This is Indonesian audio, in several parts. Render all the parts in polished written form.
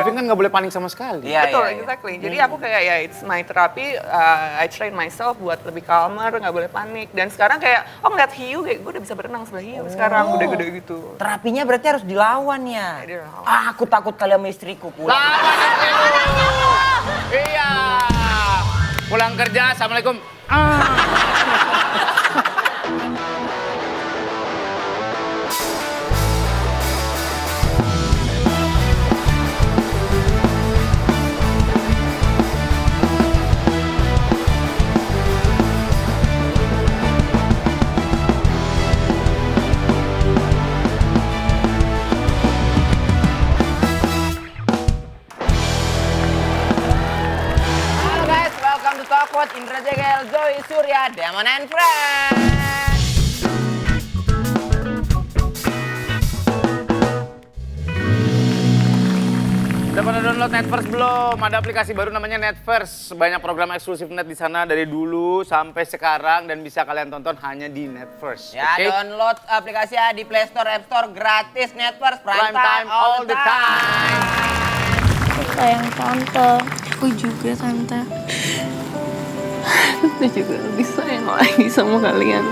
diving kan nggak boleh panik sama sekali. Betul, exactly. Jadi aku kayak ya it's my therapy, I train myself buat lebih calmer, nggak boleh panik. Dan sekarang kayak, ngeliat hiu kayak gue udah bisa berenang sebelah hiu sekarang, gede-gede gitu. Terapinya berarti harus dilawan ya? Dilawan. Aku takut kali sama istriku pulang. Iya. Pulang kerja, assalamualaikum. Halo guys, welcome to Talk with Indra Jegel, Zoe Surya, Demon and Friends. Udah pada download Netverse belum? Ada aplikasi baru namanya Netverse. Banyak program eksklusif net di sana dari dulu sampai sekarang dan bisa kalian tonton hanya di Netverse. Ya, Oke? download aplikasinya di Play Store, App Store, gratis, Netverse, Prime time all the time. Sayang tante. Aku juga tante. Tante juga lebih sayang lagi sama kalian.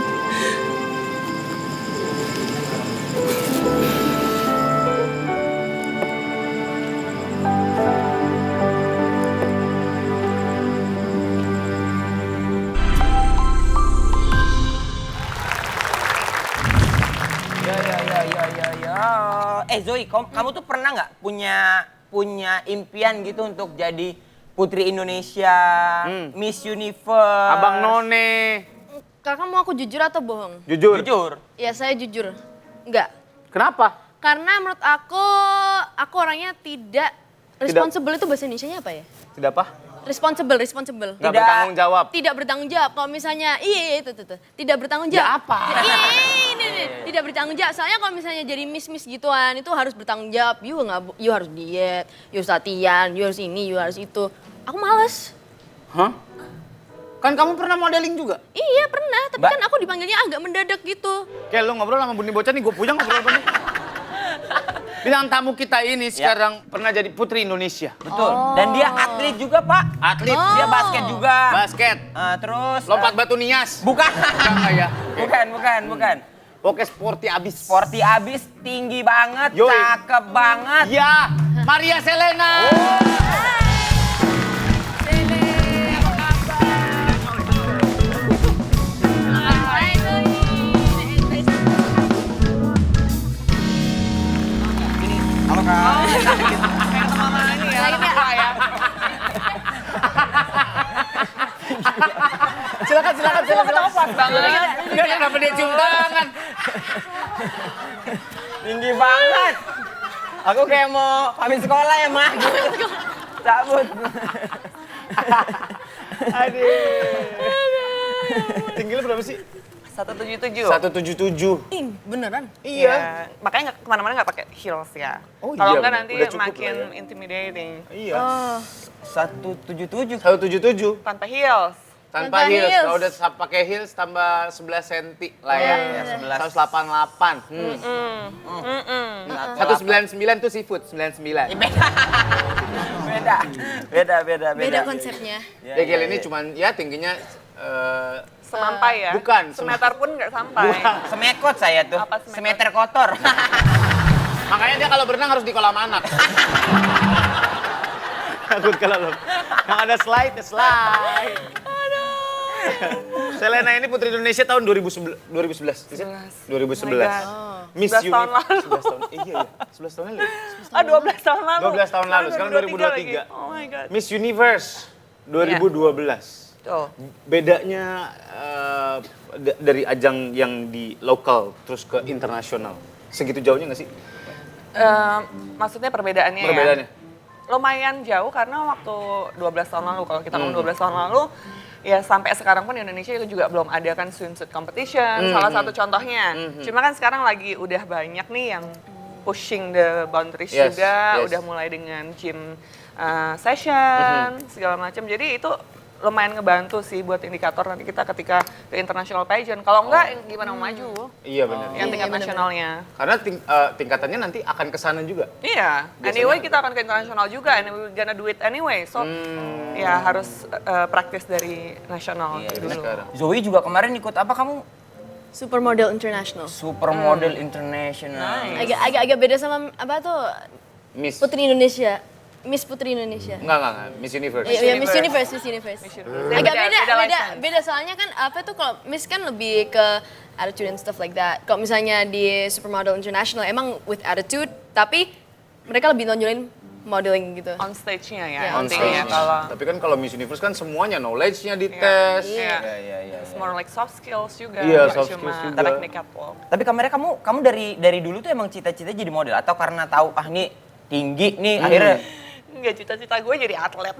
Zoe, kamu tuh pernah nggak punya impian gitu untuk jadi Putri Indonesia, Miss Universe? Abang None. Kakak mau aku jujur atau bohong? Jujur. Jujur. Ya saya jujur. Enggak. Kenapa? Karena menurut aku orangnya tidak responsible itu bahasa Indonesianya apa ya? Tidak apa? Responsible. Nggak bertanggung jawab. Tidak bertanggung jawab. Kalau misalnya, itu. Tidak bertanggung jawab. Ya apa? Ini. Tidak bertanggung jawab. Soalnya kalau misalnya jadi miss gituan, itu harus bertanggung jawab. You harus diet, you harus latihan, you harus ini, you harus itu. Aku males. Hah? Kan kamu pernah modeling juga? Iya pernah, tapi Mbak. kan aku dipanggilnya agak mendadak gitu. Kayak lu ngobrol sama Buni Bocah nih, gue puyeng ngobrol sama dia. Bintang tamu kita ini sekarang pernah jadi Putri Indonesia. Betul. Dan dia atlet juga, Pak. Atlet. Dia basket juga. Basket. Terus Lompat batu nias. bukan. Enggak ya? bukan. Pokoknya sporty abis. Sporty abis, tinggi banget, Yoi. cakep banget. Ya, Maria Selena. Halo, Kak. Kayak mama ini ya, tua ya. Silakan. Pas banget. Enggak, kenapa dia cium tangan? Tinggi banget. Aku kayak mau pamit sekolah ya, Ma. Cabut. Aduh. Tinggi lu berapa sih? 177. 177. Ih, beneran? Iya. Makanya kemana-mana nggak pakai heels ya. Oh Kalau iya, nggak nanti udah cukup makin lah ya. intimidating. Iya. 177. 177. Tanpa heels. Tanpa Tanpa heels. heels. Kalau udah pakai heels tambah 11 cm lah ya. Iya, 11. 188. 199 tuh seafood, 99. Beda. Beda konsepnya. Ya Gil ini cuman ya tingginya Semampai ya. bukan, Semeter pun nggak sampai. Semekot saya tuh. Apa semekot? Semeter kotor. makanya dia kalau berenang harus di kolam anak. Takut kalau lo. Yang ada slide. Selena ini Putri Indonesia tahun 2011. 2011. 2011. Miss 11 tahun lalu. 11 tahun. Iya. 11 tahun lalu. 12 tahun lalu. 12 tahun lalu, sekarang 2023. lagi. Oh my God. Miss Universe 2012. Tuh. Bedanya dari ajang yang di lokal terus ke internasional. Segitu jauhnya nggak sih? Maksudnya perbedaannya Perbedaannya? ya? Lumayan jauh karena waktu 12 tahun lalu, kalau kita ngomong 12 tahun lalu, ya sampai sekarang pun di Indonesia itu juga belum ada kan swimsuit competition, salah satu contohnya. Cuma kan sekarang lagi udah banyak nih yang pushing the boundaries Yes, juga, yes. udah mulai dengan gym session, segala macam. Jadi itu lumayan ngebantu sih buat indikator nanti kita ketika ke international pageant. Kalau enggak, gimana mau maju? Iya benar. Yang tingkat Iya, bener-bener. nasionalnya. Karena tingkatannya nanti akan ke sana juga. Iya, Biasanya anyway ada. kita akan ke internasional juga, and we're gonna do it anyway. So, ya harus praktis dari nasional Iya, dulu. Sekarang. Zoe juga kemarin ikut apa kamu? Supermodel International. Supermodel International. Nice. Agak beda sama apa tuh Miss. Putri Indonesia. Miss Putri Indonesia. Enggak. Miss Universe. Iya, Miss Universe. Agak beda license. beda soalnya kan apa tuh kalau Miss kan lebih ke attitude and stuff like that. Kalau misalnya di Supermodel International emang with attitude, tapi mereka lebih nonjolin modeling gitu. On stage-nya ya, Iya, on intinya stage. kalau Tapi kan kalau Miss Universe kan semuanya knowledge-nya dites. Iya. Iya. It's more like soft skills juga. Iya, nggak soft cuma skills juga. teknik catwalk. Tapi kamu dari dulu tuh emang cita-cita jadi model atau karena tahu nih tinggi nih akhirnya Enggak, cita-cita gue jadi atlet.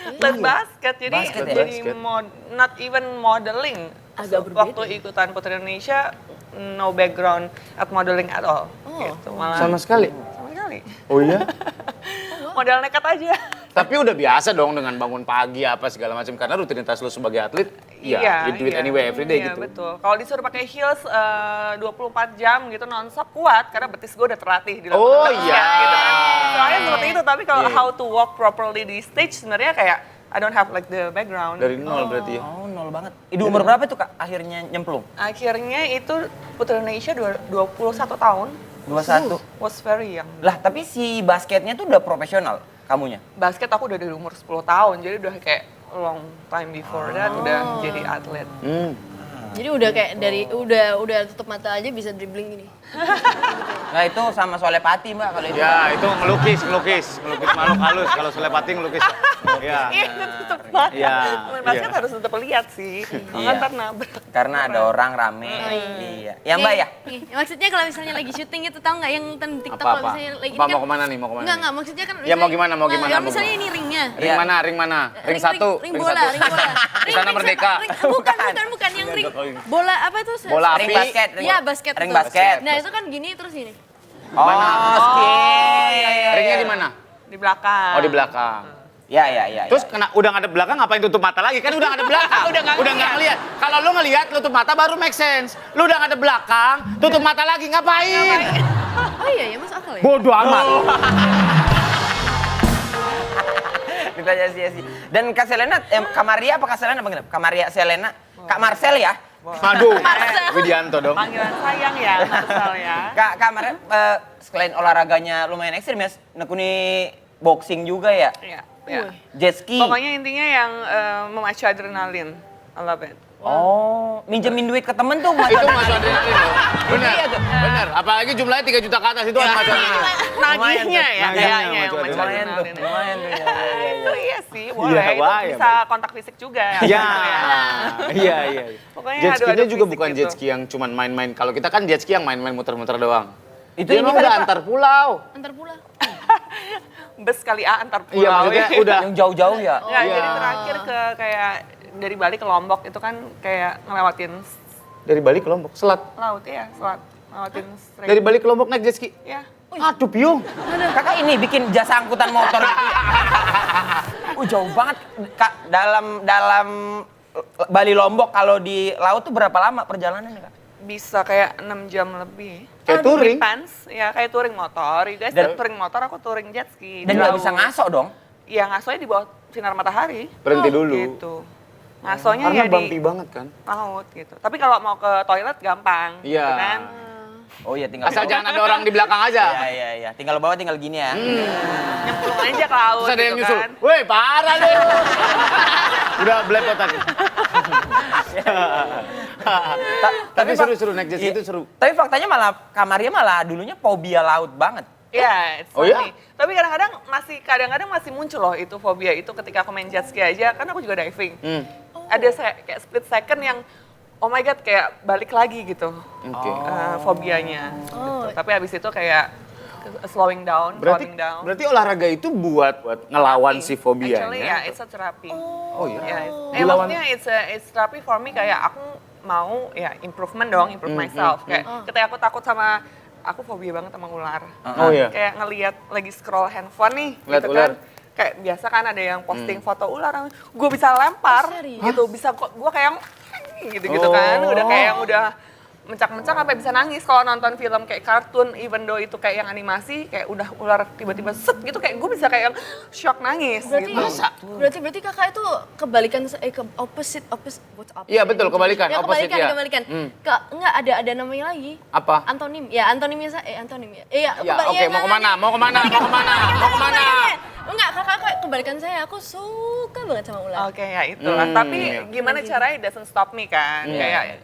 Atlet basket, jadi Basket ya? jadi Basket. not even modeling. Agak berbeda. Waktu ikutan Putri Indonesia, no background at modeling at all. Oh. Gitu, malah Sama sekali. sama sekali. Oh iya? Modal nekat aja. Tapi udah biasa dong dengan bangun pagi apa segala macam karena rutinitas lu sebagai atlet ya you do it anyway every day Iya, gitu. betul. Kalau disuruh pakai heels 24 jam gitu nonstop kuat karena betis gue udah terlatih di Oh, basket, iya. gitu kan. Soalnya seperti itu, tapi kalau Iya. how to walk properly di stage sebenarnya kayak I don't have like the background. Dari nol berarti ya. oh nol banget. Di umur berapa tuh Kak akhirnya nyemplung? Akhirnya itu Putri Indonesia 21 tahun. 21. Was very young. Lah, tapi si basketnya tuh udah profesional kamunya. Basket aku udah dari umur 10 tahun, jadi udah kayak long time before that udah jadi atlet. Jadi udah kayak dari udah tutup mata aja bisa dribbling gini. Nah, itu sama Solepati, Mbak, kalau itu. Ya, itu ngelukis makhluk halus. Kalau Solepati ngelukis. Ya. Iya, tetep banget. Iya, Main basket iya. harus tetep lihat sih. Iya. Ntar nabrak. Karena ada orang rame. Iya. Ya, Mbak ya. Nih, maksudnya kalau misalnya lagi syuting gitu tahu nggak yang di TikTok Apa-apa? kalau misalnya lagi Apa, ini mau kemana nih, mau kemana Enggak, nih? maksudnya kan Ya, mau gimana, mau Nggak, gimana, yang mau misalnya gimana? ini ringnya. Ring Iya. mana? Ring satu. Ring bola. Sana Merdeka. Bukan yang ring bola apa tuh? Bola Ring api. basket. Iya, basket. Ring betul. basket. Nah, itu kan gini terus gini. Oh, oke. Ringnya di mana? Di belakang. Oh, di belakang. Ya. Terus udah ngadep belakang ngapain tutup mata lagi? Kan udah ngadep belakang. udah nggak ngeliat. Kalau lu ngeliat tutup mata baru make sense. Lu udah ngadep belakang, tutup mata lagi ngapain? Oh iya ya, masuk akal ya? Bodoh amat. Ditanya sih. Dan Kak Selena, Kak Maria apa Kak Selena apa Kak Maria Selena? Kak Marcel ya? Aduh, Widianto dong. Panggilan sayang ya, Marcel ya. Kak Maria, selain olahraganya lumayan ekstrim ya, nekuni boxing juga ya? Iya. Iya. Jet ski? Pokoknya intinya yang memacu adrenalin. I love it. Oh, minjemin duit ke temen tuh. Itu masuk adrenalin loh. Bener, Iya tuh. bener. Apalagi jumlahnya 3 juta ke atas itu masuk adrenalin. Nagihnya ya, Nagihnya kayaknya yang memacu memacu Lumayan tuh, adrenalin. lumayan tuh. Itu iya sih, boleh. Itu wah, ya, bisa kontak fisik juga. Iya, gitu iya. Pokoknya Jet adu-adu ski-nya juga fisik bukan gitu. jet ski yang cuman main-main. Kalau kita kan jet ski yang main-main muter-muter doang. Itu Dia ini emang kali, udah Pak. antar pulau. Antar pulang. Bus kali A antar pulau. Iya, maksudnya ya. udah. Yang jauh-jauh ya? Ya, Iya. jadi terakhir ke kayak dari Bali ke Lombok itu kan kayak ngelewatin Dari Bali ke Lombok, selat. laut ya, selat. Ngelewatin strait. Dari Bali ke Lombok naik jet ski. Ya. Aduh, piung. Kakak ini bikin jasa angkutan motor gitu ya? Jauh banget. Kak, dalam Bali Lombok kalau di laut tuh berapa lama perjalanannya, Kak? Bisa kayak 6 jam lebih. Kayak touring? Depends. Ya kayak touring motor. You guys Dan- touring motor, aku touring jet ski. Dan di nggak laut. bisa ngaso dong? Iya, ngasonya di bawah sinar matahari. Berhenti dulu. Gitu. Ngasonya Karena ya bumpy di banget kan. laut gitu. Tapi kalau mau ke toilet gampang. Iya. Gitu kan? Oh iya, tinggal Asal bawa. jangan ada orang di belakang aja. Iya. Tinggal bawa, tinggal gini ya. Nyemplung aja ke laut Terus ada yang gitu nyusul. kan. Woi, parah lu. Udah belepotan. Tapi Pak- seru naik jet ski Iya. itu seru. Tapi faktanya malah Kamaria malah dulunya fobia laut banget. Iya, it's Oh, iya? funny. Tapi kadang-kadang masih muncul loh itu fobia itu ketika aku main jet ski aja, kan aku juga diving. Ada kayak split second yang oh my god kayak balik lagi gitu. Oke. Fobianya. Oh. Gitu. Tapi habis itu kayak slowing down, Berarti calming down. berarti olahraga itu buat ngelawan si fobianya. Actually ya, it's a therapy. Oh iya. Ya, maksudnya it's therapy for me kayak aku mau ya improvement dong, improve myself. Kayak ketika aku takut sama aku fobia banget sama ular. Oh iya. Kayak ngelihat lagi scroll handphone nih, Ngeliat gitu ular. kan. kayak biasa kan ada yang posting foto ular, gue bisa lempar Serius? gitu, bisa gue kayak yang gitu-gitu kan, udah kayak yang udah mencak-mencak sampai bisa nangis kalau nonton film kayak kartun, even though itu kayak yang animasi, kayak udah ular tiba-tiba set gitu, kayak gue bisa kayak yang shock nangis Berarti gitu. berarti kakak itu kebalikan opposite what's opposite? Iya, betul, kebalikan, Ya, opposite, ya. kebalikan. Kak, enggak ada namanya lagi. Apa? Antonim. Ya, antonimnya antonim ya. Iya, Ya, oke, mau kemana? Mau kemana? Mau kemana? Mau kemana? Enggak, kakak kebalikan saya. Aku suka banget sama ular. Oke, ya itulah. Tapi gimana caranya it doesn't stop me kan? Kayak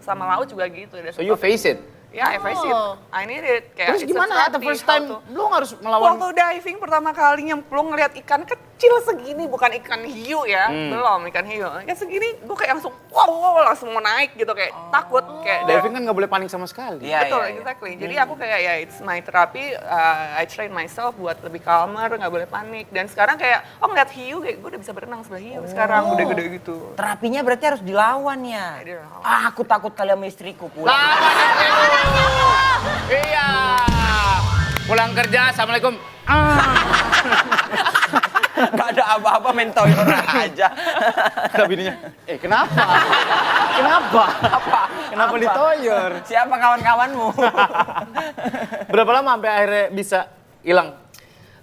sama laut juga gitu. So you face it. Ya, I face it. Oh. I need it. Kayak Terus it's a gimana the therapy, first how time to- lu harus melawan? Waktu diving pertama kali nyemplung ngeliat ikan kecil segini, bukan ikan hiu ya, belum ikan hiu. Kayak segini, gue kayak langsung wow, langsung mau naik gitu, kayak takut. Kayak Diving kan nggak boleh panik sama sekali. Iya, Betul, iya, iya. exactly. Jadi aku kayak ya it's my therapy, I train myself buat lebih calmer, nggak boleh panik. Dan sekarang kayak, ngeliat hiu, kayak gue udah bisa berenang sebelah hiu sekarang, gede-gede gitu. Terapinya berarti harus dilawan ya. Iya, dilawan. Ah, aku takut kali sama istriku pulang. Iya. Pulang kerja, assalamualaikum. Gak ada apa-apa, main toyor aja. Kata bininya, kenapa? Kenapa? Kenapa ditoyor? Siapa kawan-kawanmu? Berapa lama sampai akhirnya bisa hilang?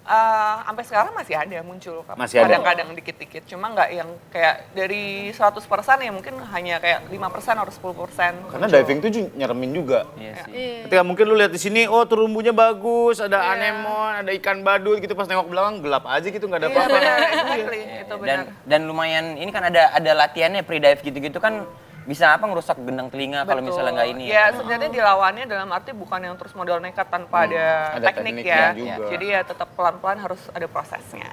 Sampai sekarang masih ada muncul Masih ada? kadang-kadang dikit-dikit, cuma nggak yang kayak dari 100% ya mungkin hanya kayak 5% atau 10%. Karena diving tuh nyeremin juga. Iya sih. Iya. Ketika mungkin lu lihat di sini, oh terumbunya bagus, ada anemon, ada ikan badut gitu, pas nengok ke belakang gelap aja gitu, nggak ada Iya, apa-apa. benar, exactly, itu benar. Dan lumayan ini kan ada latihannya pre-dive gitu-gitu kan bisa apa ngerusak gendang telinga kalau Betul. misalnya nggak ini Ya sebenarnya dilawannya dalam arti bukan yang terus modal nekat tanpa ada Ada teknik tekniknya ya. juga. Jadi ya tetap pelan-pelan harus ada prosesnya.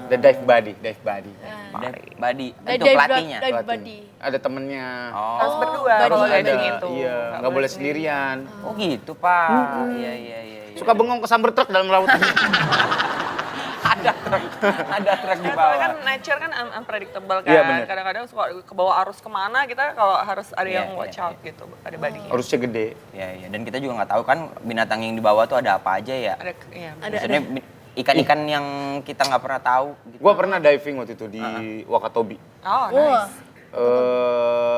The dive buddy, dive buddy. Dive body itu Dive pelatihnya. dive Pelatih. buddy. Ada temennya. Harus berdua buddy. kalau Ada, diving itu. iya, nggak boleh sendirian. Oh gitu pak. Iya iya iya. iya. Suka bengong kesamber truk dalam lautan. Ada truk di Ya, soalnya bawah. kan nature kan unpredictable kan. Iya, bener. Kadang-kadang suka ke bawah arus kemana kita kalau harus ada Iya, yang watch iya, out gitu, ada badinya. Harusnya gede. Iya iya. Dan kita juga nggak tahu kan binatang yang di bawah tuh ada apa aja ya. Ada ya. Maksudnya ikan-ikan yang kita nggak pernah tahu. Gitu. Gua pernah diving waktu itu di Wakatobi. Oh, Wah. nice.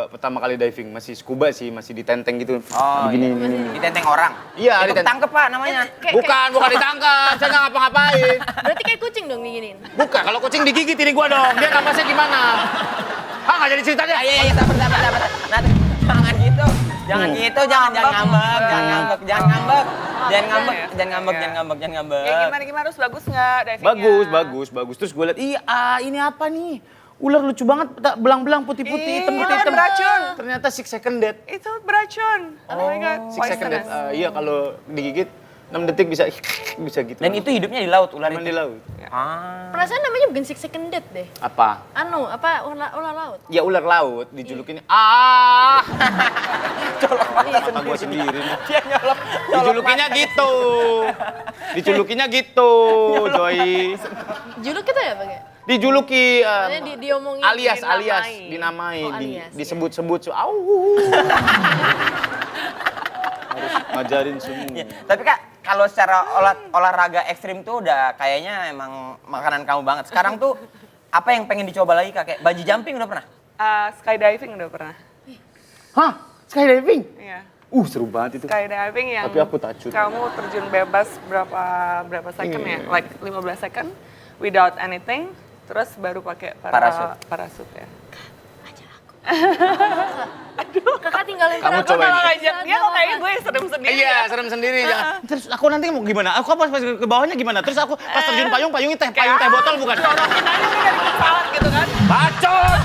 Pertama kali diving, masih scuba sih, masih di tenteng gitu. Oh, Begini, iya. begini. Ditenteng orang. Iya, Itu ditenteng. ketangkep pak namanya. Bukan ditangkap, saya nggak ngapa-ngapain. Berarti kayak kucing dong diginiin. Bukan, kalau kucing digigit ini gua dong, dia napasnya gimana? Nggak jadi ceritanya. Iya iya sabar. Nah, jangan gitu. Jangan gitu, jangan ngambek, jangan ngambek. Jangan ngambek, jangan ngambek. Ya gimana harus bagus nggak divingnya? Bagus. Terus gue liat, ini apa nih? Ular lucu banget, belang-belang putih-putih, hitam Iya, hitam. beracun. Ternyata 6 second death. Itu beracun. Oh my god. 6 second death. Poisonous. Iya, kalau digigit 6 detik bisa bisa gitu. Dan itu hidupnya di laut ular Cuman itu. di laut. Ah. Perasaan namanya bukan six second death deh. Apa? Ular laut. Ya ular laut dijulukin mata gua sendiri nih. Dia nyolok. Dijulukinnya gitu. Dijulukinya gitu, Joy. Juluk itu ya pakai? Dijuluki Maksudnya diomongin. alias dinamai. dinamai, Oh, alias, disebut-sebut. Au. Harus ngajarin semua. Iya. Tapi Kak, kalau secara olahraga ekstrim tuh udah kayaknya emang makanan kamu banget. Sekarang tuh apa yang pengen dicoba lagi Kak? Kayak bungee jumping udah pernah? Skydiving udah pernah. Hah? Skydiving? Iya. Seru banget itu. Skydiving yang Tapi aku takut. kamu terjun bebas berapa second ya? Like 15 second without anything, terus baru pakai parasut ya. Kakak tinggalin Kamu Aku coba kalau ini. ngajak dia kok kayaknya gue yang serem sendiri. Iya, ya. serem sendiri. Jangan. Terus aku nanti mau gimana? Aku pas ke bawahnya gimana? Terus aku pas terjun payung teh botol bukan? Sorokin aja nih dari pesawat gitu kan. Bacot!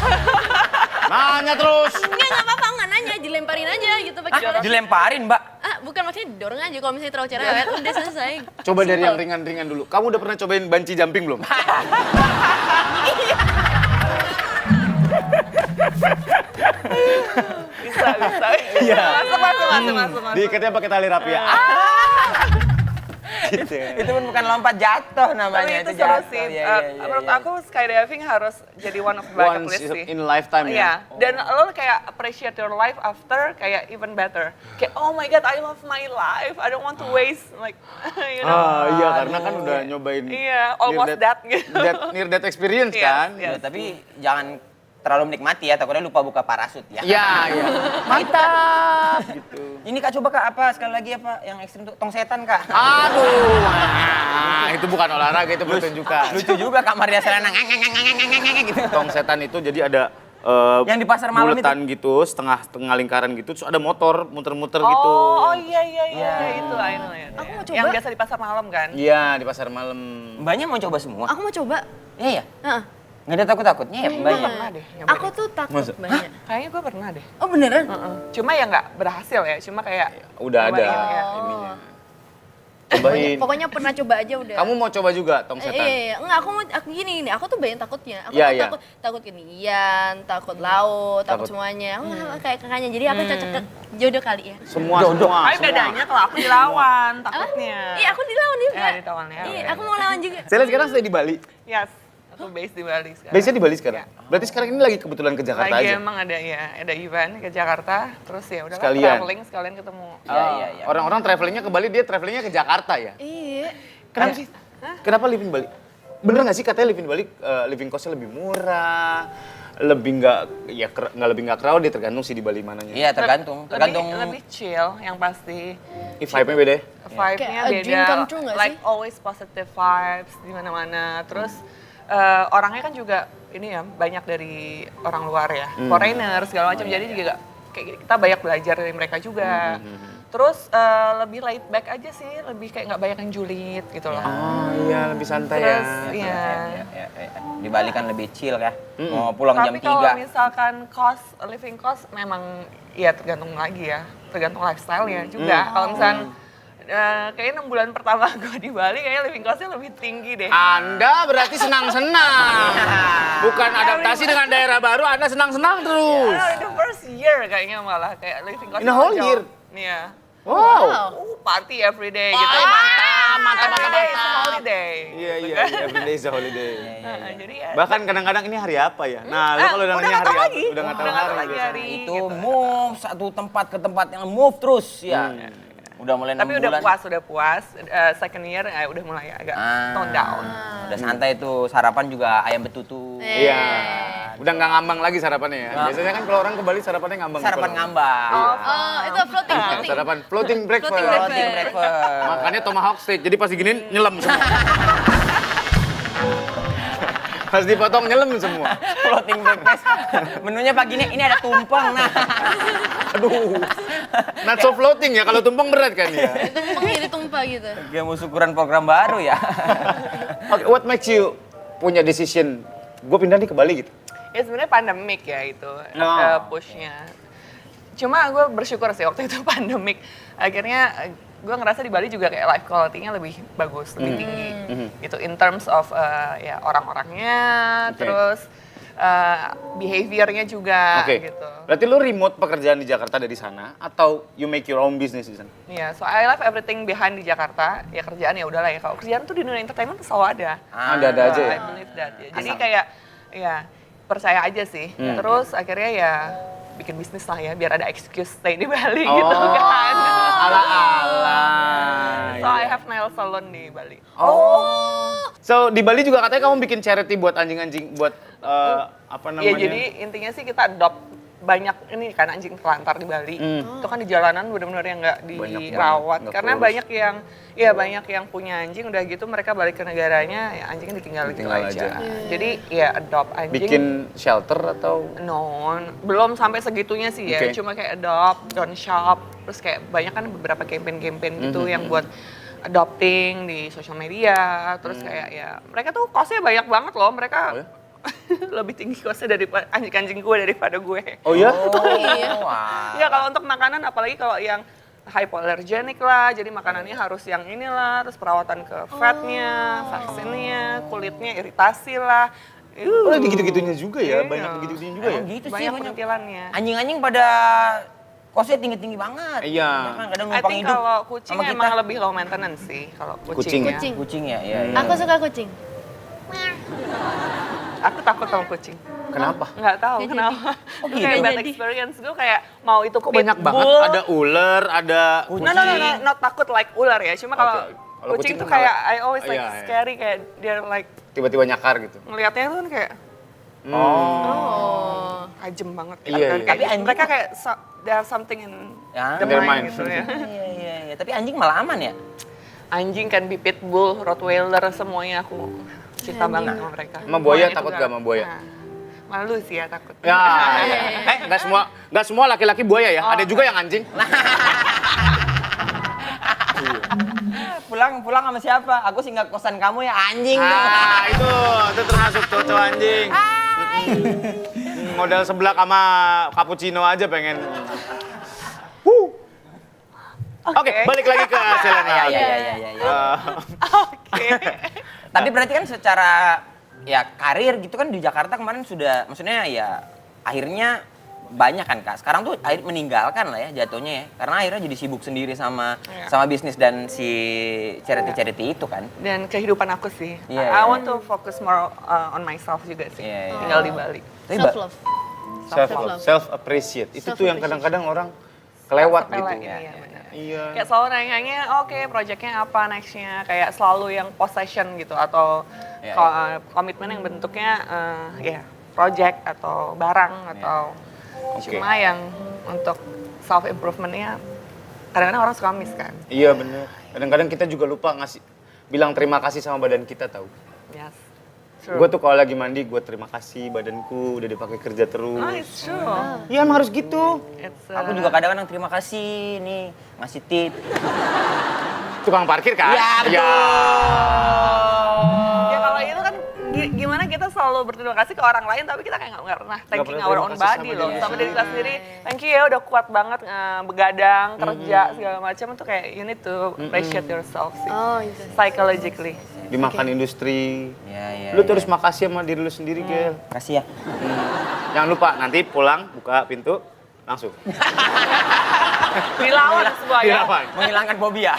Nanya terus. Enggak apa-apa, nggak nanya, dilemparin aja gitu pakai parasut. Dilemparin Mbak. Bukan maksudnya didorong aja kalau misalnya terlalu cerewet, udah selesai. Coba dari yang ringan-ringan dulu. Kamu udah pernah cobain bungee jumping belum? Bisa. Iya. Masuk. Diikatnya pakai tali rapi ya. gitu. Itu pun bukan lompat jatuh namanya, Tapi itu seru jatuh. sih. Iya, iya, iya, Menurut iya. aku skydiving harus jadi one of bucket Once list sih. in a lifetime Iya, ya. dan lo kayak appreciate your life after kayak even better. Kayak oh my god, I love my life. I don't want to waste like you know. Iya karena kan udah nyobain. Iya, almost that gitu. Near death experience Yes, kan. yes. Ya, tapi jangan terlalu menikmati ya, takutnya lupa buka parasut ya. Iya, iya. Mantap gitu. Ini Kak coba Kak apa sekali lagi apa yang ekstrim tuh tong setan Kak. Aduh, itu bukan olahraga, itu pertunjukan. Lucu juga Kak Maria Selena gitu. Tong setan itu jadi ada Yang di pasar malam itu? buletan gitu, setengah lingkaran gitu, terus ada motor muter-muter gitu. Oh iya itu I know ya. Aku mau Yang coba. biasa di pasar malam kan. Iya, di pasar malam. Mbaknya mau coba semua? Aku mau coba. Iya ya. Heeh. Nggak ada takut-takutnya ya mbaknya? Pernah deh nyobain Aku itu. tuh takut Masa? banyak. Kayaknya gue pernah deh. Oh beneran? Cuma ya nggak berhasil ya, cuma kayak Udah ada nyobain ya. ininya. Oh. Cobain. Pokoknya pernah coba aja udah. Kamu mau coba juga tong setan? Iya. Enggak, aku gini, aku tuh banyak takutnya. Aku Iya, tuh iya. takut ketinggian, takut laut, takut Takut. semuanya. Aku kayak kakaknya, jadi aku cocok ke jodoh kali ya. Semua, Jodoh. semua. Tapi bedanya kalau aku dilawan takutnya. Iya, aku dilawan juga. Ya, dilawan ya. Iya, Oke. aku mau lawan juga. Saya lihat sekarang sudah di Bali. Yes, aku base di Bali sekarang. Base-nya di Bali sekarang. Berarti sekarang ini lagi kebetulan ke Jakarta Lagi aja. emang ada event ke Jakarta, terus ya udah Sekalian. traveling sekalian ketemu. Iya. Orang-orang travelingnya ke Bali, dia travelingnya ke Jakarta ya. Iya. Kenapa sih? Kenapa live in Bali? Bener nggak sih katanya live in Bali living cost-nya lebih murah, lebih nggak crowded, tergantung sih di Bali mananya. Iya tergantung. Lebih chill yang pasti. Vibe-nya beda ya? Vibe-nya Kayak a beda. dream come true nggak Like sih? always positive vibes di mana-mana. Terus orangnya kan juga ini ya banyak dari orang luar ya, foreigner segala macam. Jadi juga kayak kita banyak belajar dari mereka juga. Terus lebih laid back aja sih, lebih kayak nggak banyak yang julid gitu loh. Oh iya, lebih santai Terus ya. iya. Di Bali kan lebih chill ya. Mau pulang jam Tapi kalau 3. misalkan living cost memang ya tergantung lagi ya, tergantung lifestyle-nya juga. Kalau misalkan kayaknya 6 bulan pertama gue di Bali kayaknya living cost-nya lebih tinggi deh. Anda berarti senang-senang. Bukan adaptasi dengan daerah baru, Anda senang-senang terus. In the first year kayaknya malah kayak living cost. In a whole year? Iya. Wow. Party every day gitu. mantap, Every day is a mantap. holiday. Iya, every day is a holiday. Jadi ya. Bahkan kadang-kadang ini hari apa ya? Nah, lu kalau udah nanya hari apa, udah nggak tahu hari. hari. Itu gitu. move satu tempat ke tempat yang move terus ya. Udah mulai 6 Tapi bulan. udah puas. Second year udah mulai agak tone down. Udah santai tuh, sarapan juga ayam betutu. Iya. Udah nggak ngambang lagi sarapannya ya. Biasanya kan kalau orang ke Bali sarapannya ngambang. Sarapan Kalau- ngambang. Oh, itu floating. Sarapan floating breakfast. Floating Floating breakfast. Makannya tomahawk steak, jadi pas diginiin nyelam semua. Pas dipotong nyelam semua. Floating breakfast. Menunya pagi ini ada tumpeng. Nah, Aduh. Not so floating ya, kalau tumpeng berat kan ya. Tumpeng jadi tumpah gitu. dia mau syukuran program baru ya. Oke, what makes you punya decision, gue pindah nih ke Bali gitu? Ya sebenarnya pandemik ya itu Oh. pushnya. Cuma gue bersyukur sih waktu itu pandemik. Akhirnya gue ngerasa di Bali juga kayak life quality-nya lebih bagus, lebih tinggi. Itu in terms of ya orang-orangnya, Oke. terus behavior-nya juga Oke. gitu. Berarti lu remote pekerjaan di Jakarta dari sana atau you make your own business di sana? Iya, so I love everything behind di Jakarta. Ya kerjaan ya udahlah ya. Kalau kerjaan tuh di dunia entertainment tuh selalu ada. Ada aja ya. I believe that. Ya. Jadi kayak ya percaya aja sih. Terus akhirnya ya bikin bisnis lah ya biar ada excuse stay di Bali gitu kan. Ala-ala. So I have nail salon di Bali. So di Bali juga katanya kamu bikin charity buat anjing-anjing, buat apa namanya? Iya, jadi intinya sih kita adopt banyak ini kan anjing terlantar di Bali. Itu kan di jalanan benar-benar yang nggak dirawat. nggak Karena keurus. banyak yang punya anjing udah gitu mereka balik ke negaranya ya anjingnya ditinggal gitu Ditinggal aja. aja. Jadi ya adopt anjing. Bikin shelter atau? No, belum sampai segitunya sih ya. Oke. Cuma kayak adopt, don't shop. Terus kayak banyak kan beberapa campaign-campaign gitu yang buat adopting di sosial media. Terus kayak ya mereka tuh costnya banyak banget loh. Mereka Oh ya? lebih tinggi costnya daripada anjing-anjing gue daripada gue. Oh ya? Iya. Wah. Ya kalau untuk makanan apalagi kalau yang hypoallergenic lah, jadi makanannya harus yang inilah, terus perawatan ke fatnya, vaksinnya, kulitnya iritasi lah. Oh, lagi gitu-gitunya juga ya, Iya. banyak gitu-gitunya juga ya. Emang gitu sih Banyak banyak. perintilannya. Anjing-anjing pada kosnya tinggi-tinggi banget. Iya. Ya kan, kadang I numpang think hidup kalau kucing sama kita. emang lebih low maintenance sih kalau Kucing ya? kucingnya. Kucing ya, iya. Aku suka kucing. Aku takut sama kucing. Kenapa? Nggak tahu Nggak kenapa. Oh, Itu gitu? kayak bad Nggak jadi. experience gue kayak mau itu Kok banyak banget? pitbull. Ada ular, ada No, not takut like ular ya. Cuma kalau Oke. Kalau kucing kucing tuh tuh kayak malah- I always like Iya, iya. scary kayak they're like tiba-tiba nyakar gitu. ngelihatnya tuh kan kayak Oh. tajam banget. Iya, kan. iya. Kayak Tapi anjing- mereka kayak there are something in Ya. the Their mind mind. gitu ya. Iya. Tapi anjing malah aman ya? Anjing kan be pitbull, rottweiler semuanya aku cinta banget sama mereka. Sama buaya Semuanya takut tuh nggak sama buaya? Nah, malu sih ya takut. Ya, nggak semua laki-laki buaya ya. Ada juga yang anjing. Pulang sama siapa? Aku singgah kosan kamu ya anjing tuh. Ah, itu termasuk cowok anjing. Model seblak sama cappuccino aja pengen. Oke, balik lagi ke Selena. Iya. Oke. Tapi berarti kan secara ya karir gitu kan di Jakarta kemarin sudah, maksudnya ya akhirnya banyak kan Kak. Sekarang tuh akhir meninggalkan lah ya jatuhnya ya. Karena akhirnya jadi sibuk sendiri sama Iya. sama bisnis dan si charity itu kan. Dan kehidupan aku sih. Iya, I iya. want to focus more on myself juga sih. Iya, iya. Tinggal di Bali. Tapi Self love. Self-love, self-appreciate. Itu tuh yang kadang-kadang orang kelewat gitu. Sepele, iya, benar. Iya. Kayak selalu nanya, oke proyeknya apa nextnya? Kayak selalu yang possession gitu atau Iya, komitmen yang bentuknya ya project atau barang atau Oke. cuma yang untuk self improvementnya kadang-kadang orang suka miss kan. Iya bener. Kadang-kadang kita juga lupa bilang terima kasih sama badan kita tahu. Yes. Gue tuh kalau lagi mandi, gue terima kasih badanku udah dipakai kerja terus. Oh, it's true. Iya emang harus gitu. It's, aku juga kadang-kadang terima kasih nih ngasih tit. Tukang parkir kan? Iya, betul. Ya kalau itu kan gimana kita selalu berterima kasih ke orang lain tapi kita kayak nggak pernah thanking pernah our terima own kasih body sama loh. diri Sama diri kita sendiri, thank you ya udah kuat banget begadang, kerja segala macam itu kayak you need to appreciate yourself sih. Oh, itu. Psychologically. Dimakan industri. Iya. Lu terus makasih sama diri lu sendiri, Gel. Kasih ya. Jangan lupa nanti pulang buka pintu langsung. Dilawan semua ya. Dilawan. Menghilangkan fobia.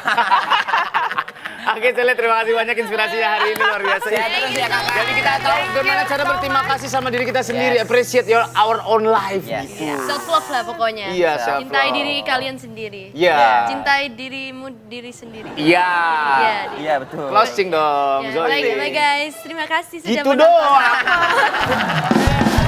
Oke, Cele, terima kasih banyak inspirasinya hari ini luar biasa. Sehat terus ya, Kakak. Jadi kita tahu bagaimana cara berterima kasih sama diri kita sendiri, appreciate our own life Yes. gitu. Self love lah pokoknya. Iya, self-love. Cintai diri kalian sendiri. Iya. Cintai dirimu diri sendiri. Iya. Iya. Iya betul. Closing dong, Ya, Zoe. bye guys. Terima kasih sudah Gitu menonton. doang.